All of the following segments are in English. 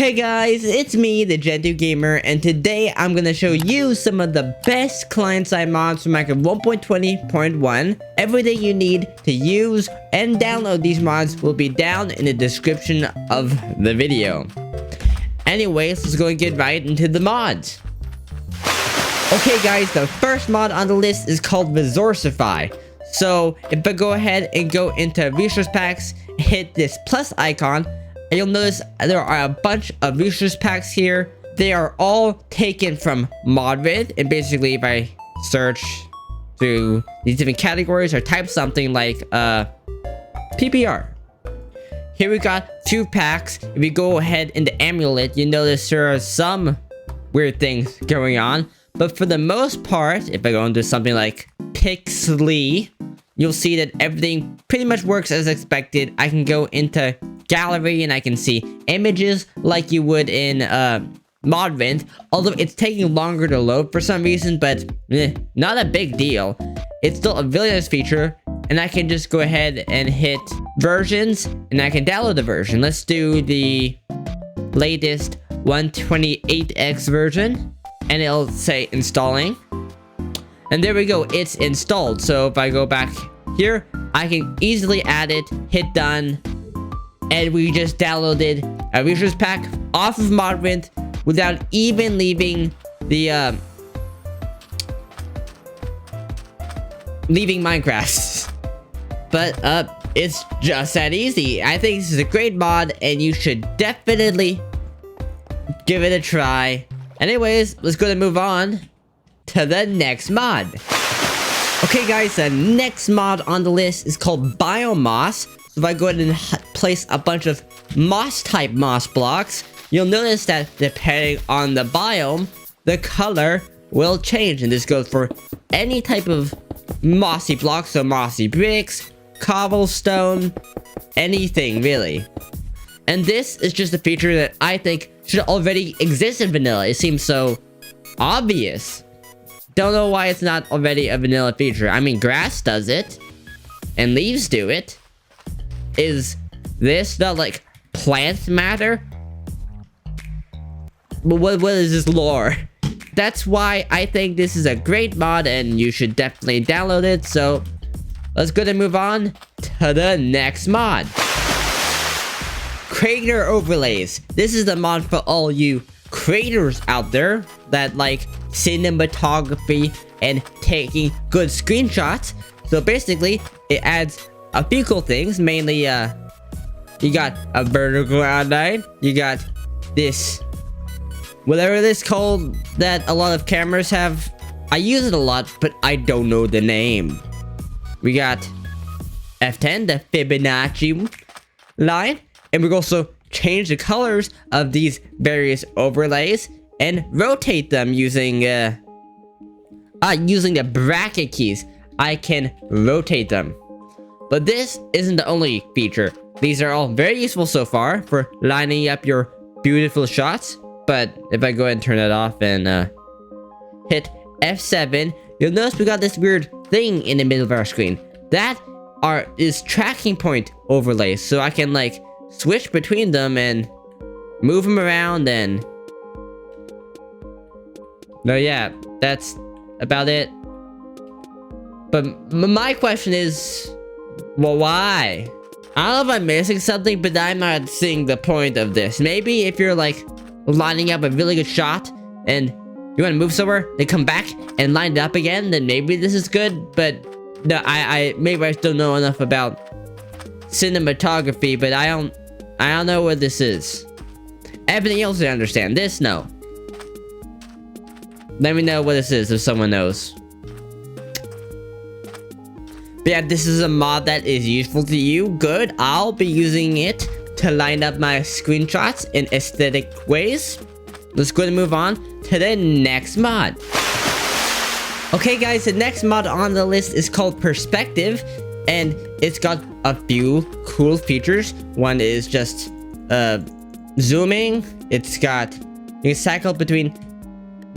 Hey guys, it's me, the Gentoogamer, and today I'm gonna show you some of the best client-side mods for Minecraft 1.20.1. Everything you need to use and download these mods will be down in the description of the video. Anyways, let's go and get right into the mods. Okay guys, the first mod on the list is called Resourcify. So, if I go ahead and go into resource packs, hit this plus icon, and you'll notice there are a bunch of resource packs here. They are all taken from Modvid, and basically if I search through these different categories or type something like PPR. Here we got 2 packs. If we go ahead into Amulet, you notice there are some weird things going on. But for the most part, if I go into something like Pixely, you'll see that everything pretty much works as expected. I can go into gallery and I can see images like you would in Modvid, although it's taking longer to load for some reason, but not a big deal. It's still a really nice feature, and I can just go ahead and hit versions and I can download the version. Let's do the latest 128x version, and it'll say installing. And there we go, it's installed. So if I go back here, I can easily add it, hit done, and we just downloaded a resource pack off of Modvid without even leaving the leaving Minecraft. But it's just that easy. I think this is a great mod, and you should definitely give it a try. Anyways, let's go and move on to the next mod. Okay guys, the next mod on the list is called Biome Moss. So if I go ahead and place a bunch of moss type moss blocks, you'll notice that depending on the biome, the color will change. And this goes for any type of mossy block, so mossy bricks, cobblestone, anything really. And this is just a feature that I think should already exist in vanilla. It seems so obvious. Don't know why it's not already a vanilla feature. I mean, grass does it, and leaves do it. Is this not like plant matter? But what is this lore? That's why I think this is a great mod, and you should definitely download it. So let's go and move on to the next mod. Crater overlays. This is the mod for all you creators out there that like cinematography and taking good screenshots. So basically, it adds a few cool things. Mainly, you got a vertical outline. You got this, whatever this called that a lot of cameras have. I use it a lot, but I don't know the name. We got F10, the Fibonacci line, and we also change the colors of these various overlays and rotate them using the bracket keys. I can rotate them. But this isn't the only feature. These are all very useful so far for lining up your beautiful shots. But if I go ahead and turn it off and hit F7, you'll notice we got this weird thing in the middle of our screen. That is tracking point overlays. So I can like switch between them and move them around, and no, yeah, that's about it. But my question is, well, why? I don't know if I'm missing something, but I'm not seeing the point of this. Maybe if you're like lining up a really good shot and you want to move somewhere, then come back and line it up again, then maybe this is good. But no, maybe I still know enough about cinematography, but I don't know what this is. Everything else I understand. This, no. Let me know what this is if someone knows. But yeah, this is a mod that is useful to you. Good. I'll be using it to line up my screenshots in aesthetic ways. Let's go and move on to the next mod. Okay guys, the next mod on the list is called Perspective, and it's got a few cool features. One is just zooming. It's got, you can cycle between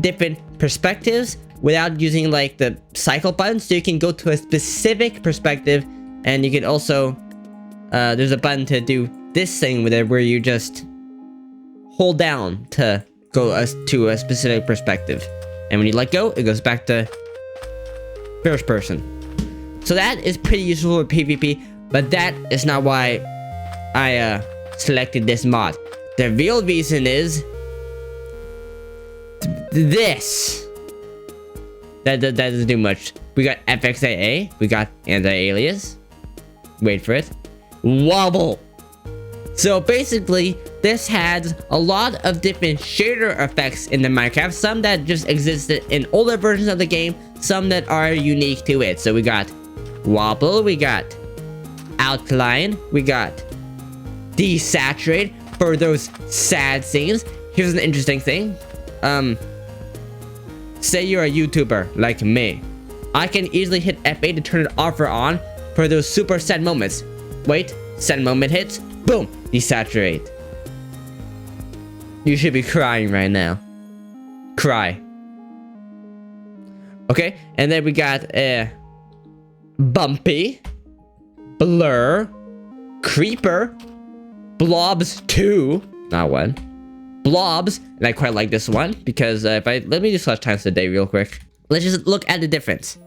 different perspectives without using like the cycle button, so you can go to a specific perspective. And you can also there's a button to do this thing with it where you just hold down to go to a specific perspective. And when you let go, it goes back to first person. So that is pretty useful for PvP, but that is not why I selected this mod. The real reason is this. That doesn't do much. We got FXAA, we got anti-alias. Wait for it. Wobble. So basically, this has a lot of different shader effects in the Minecraft. Some that just existed in older versions of the game, some that are unique to it. So we got wobble, we got outline, we got desaturate for those sad scenes. Here's an interesting thing. Say you're a YouTuber like me. I can easily hit F8 to turn it off or on for those super sad moments. Wait, sad moment hits, boom, desaturate. You should be crying right now. Cry. Okay, and then we got bumpy, blur, creeper, blobs 2, not 1, blobs, and I quite like this one because let me just slash times today real quick. Let's just look at the difference.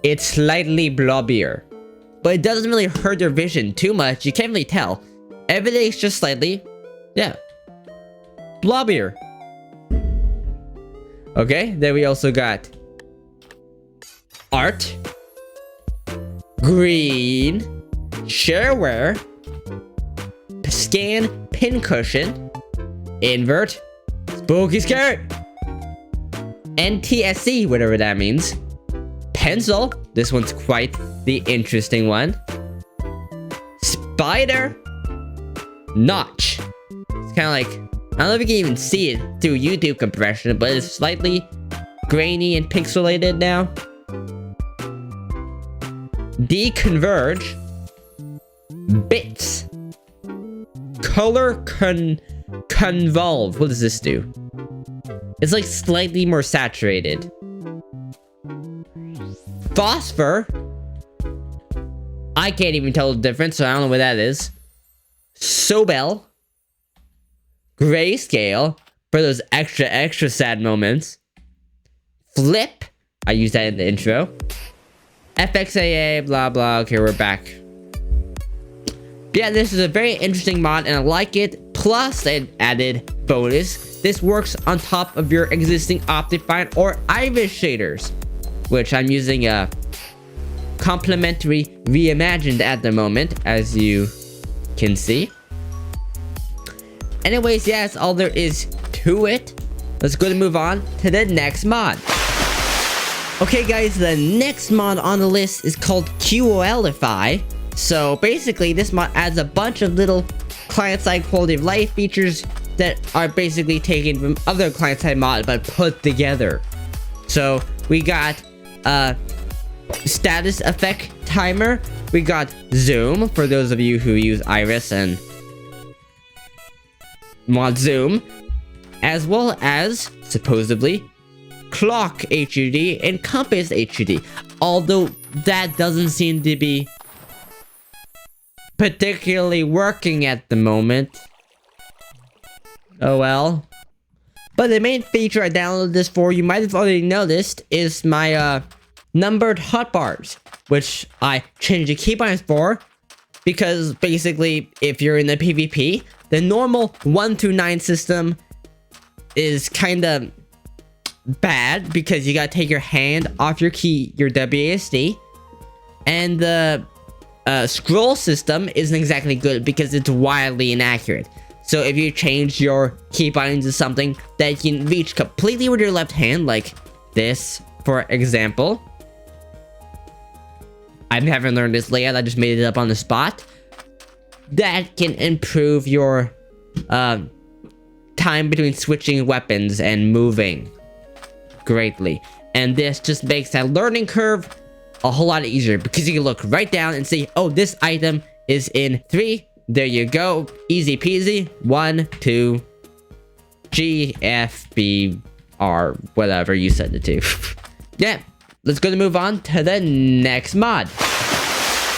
It's slightly blobbier, but it doesn't really hurt your vision too much. You can't really tell. Everything's just slightly, yeah, blobbier. Okay, then we also got art, green, shareware, scan, pincushion, invert, spooky scary, NTSC, whatever that means, pencil, this one's quite the interesting one, spider, notch. It's kind of like, I don't know if you can even see it through YouTube compression, but it's slightly grainy and pixelated now. Deconverge, bits, color convolve. What does this do? It's like slightly more saturated. Phosphor, I can't even tell the difference, so I don't know what that is. Sobel, grayscale for those extra sad moments. Flip, I used that in the intro. FXAA, blah blah. Okay, we're back. Yeah, this is a very interesting mod and I like it. Plus, an added bonus. This works on top of your existing Optifine or Iris shaders, which I'm using a complementary reimagined at the moment, as you can see. Anyways, yeah, that's all there is to it. Let's go and move on to the next mod. Okay, guys, the next mod on the list is called Qolify. So basically, this mod adds a bunch of little client-side quality of life features that are basically taken from other client-side mods but put together. So we got status effect timer. We got zoom for those of you who use Iris and mod zoom, as well as supposedly clock HUD and compass HUD, although that doesn't seem to be particularly working at the moment. Oh well. But the main feature I downloaded this for, you might have already noticed, is my numbered hotbars, which I changed the keybinds for, because basically if you're in the PvP, the normal 1 through 9 system is kinda bad because you gotta take your hand off your key, your WASD, and the scroll system isn't exactly good because it's wildly inaccurate. So if you change your keybinds to something that you can reach completely with your left hand, like this, for example. I haven't learned this layout, I just made it up on the spot. That can improve your time between switching weapons and moving greatly. And this just makes that learning curve a whole lot easier because you can look right down and see, oh, this item is in 3. There you go. Easy peasy. 1, 2, G, F, B, R, whatever you set it to. Yeah, let's go to move on to the next mod.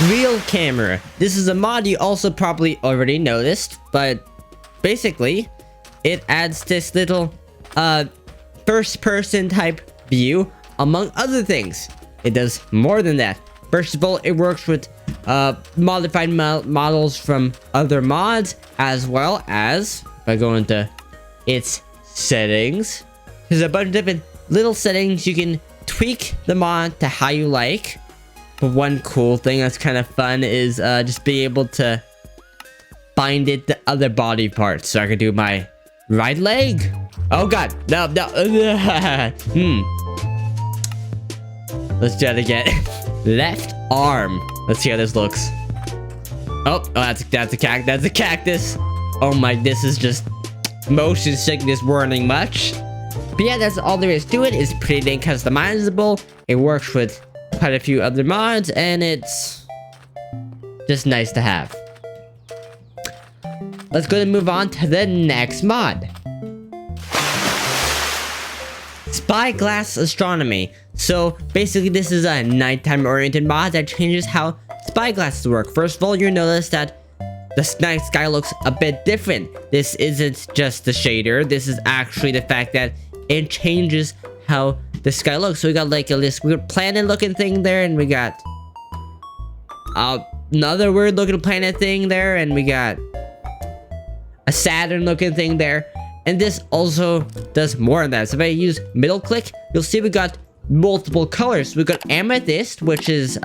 Real camera. This is a mod you also probably already noticed, but basically, it adds this little first-person type view, among other things. It does more than that. First of all, it works with modified models from other mods, as well as, if I go into its settings, there's a bunch of different little settings. You can tweak the mod to how you like. But one cool thing that's kind of fun is just being able to bind it to other body parts. So I can do my right leg. Oh god, no. Let's do that again. Left arm. Let's see how this looks. Oh, that's a cactus. Oh my, this is just motion sickness warning much. But yeah, that's all there is to it. It's pretty dang customizable. It works with quite a few other mods, and it's just nice to have. Let's go and move on to the next mod. Spyglass Astronomy. So basically, this is a nighttime oriented mod that changes how spyglasses work. First of all, you'll notice that the night sky looks a bit different. This isn't just the shader. This is actually the fact that it changes how the sky looks. So we got like a this weird planet looking thing there, and we got another weird looking planet thing there, and we got a Saturn looking thing there. And this also does more than that. So if I use middle click, you'll see we got multiple colors. We got amethyst, which is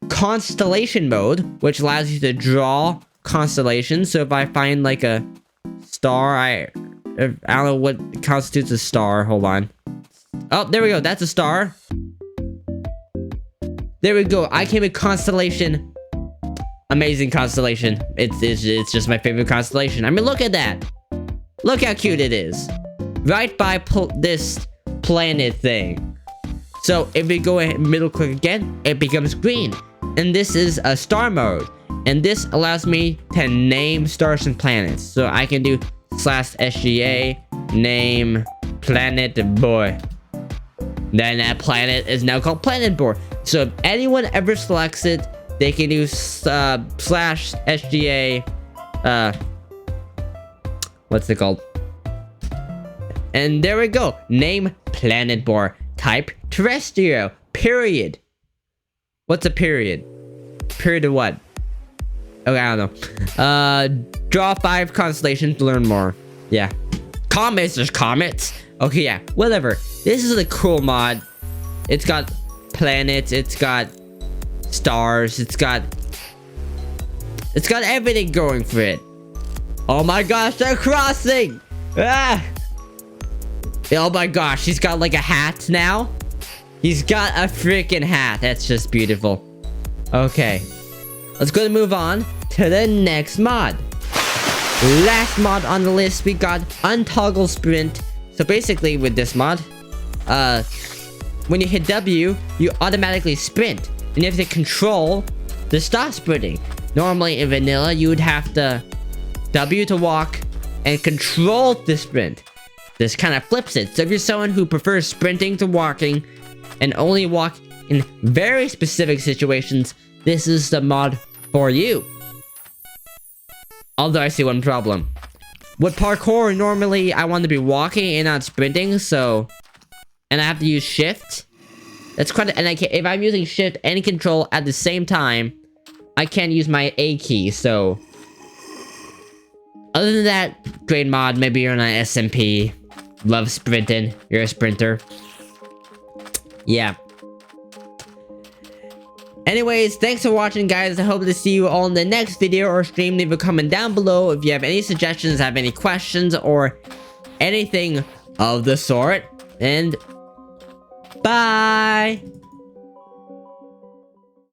constellation mode, which allows you to draw constellations. So if I find like a star, I don't know what constitutes a star. Hold on. Oh, there we go. That's a star. There we go. I came with constellation. Amazing constellation. It's just my favorite constellation. I mean, look at that. Look how cute it is. Right by this planet thing. So if we go ahead and middle click again, it becomes green. And this is a star mode. And this allows me to name stars and planets. So I can do /SGA name planet boy. Then that planet is now called Planet Boy. So if anyone ever selects it, they can do /SGA what's it called? And there we go. Name Planet Boy. Type terrestrial. Period. What's a period? Period of what? Okay, I don't know. Draw 5 constellations to learn more. Yeah. Comets, there's comets. Okay, yeah, whatever. This is a cool mod. It's got planets, it's got stars, it's got everything going for it. Oh my gosh, they're crossing! Ah! Oh my gosh, he's got like a hat now. He's got a freaking hat. That's just beautiful. Okay. Let's go and move on to the next mod. Last mod on the list, we got Untoggle Sprint. So basically with this mod, when you hit W, you automatically sprint. And you have to control to stop sprinting. Normally in vanilla, you would have to W to walk and control the sprint. This kind of flips it. So if you're someone who prefers sprinting to walking and only walk in very specific situations, this is the mod for you. Although I see one problem. With parkour, normally I want to be walking and not sprinting, so... And I have to use shift. That's quite... And I can't, if I'm using shift and control at the same time, I can't use my A key, so... Other than that, great mod. Maybe you're on an SMP. Love sprinting. You're a sprinter. Yeah. Anyways, thanks for watching, guys. I hope to see you all in the next video or stream. Leave a comment down below if you have any suggestions, have any questions, or anything of the sort. And bye!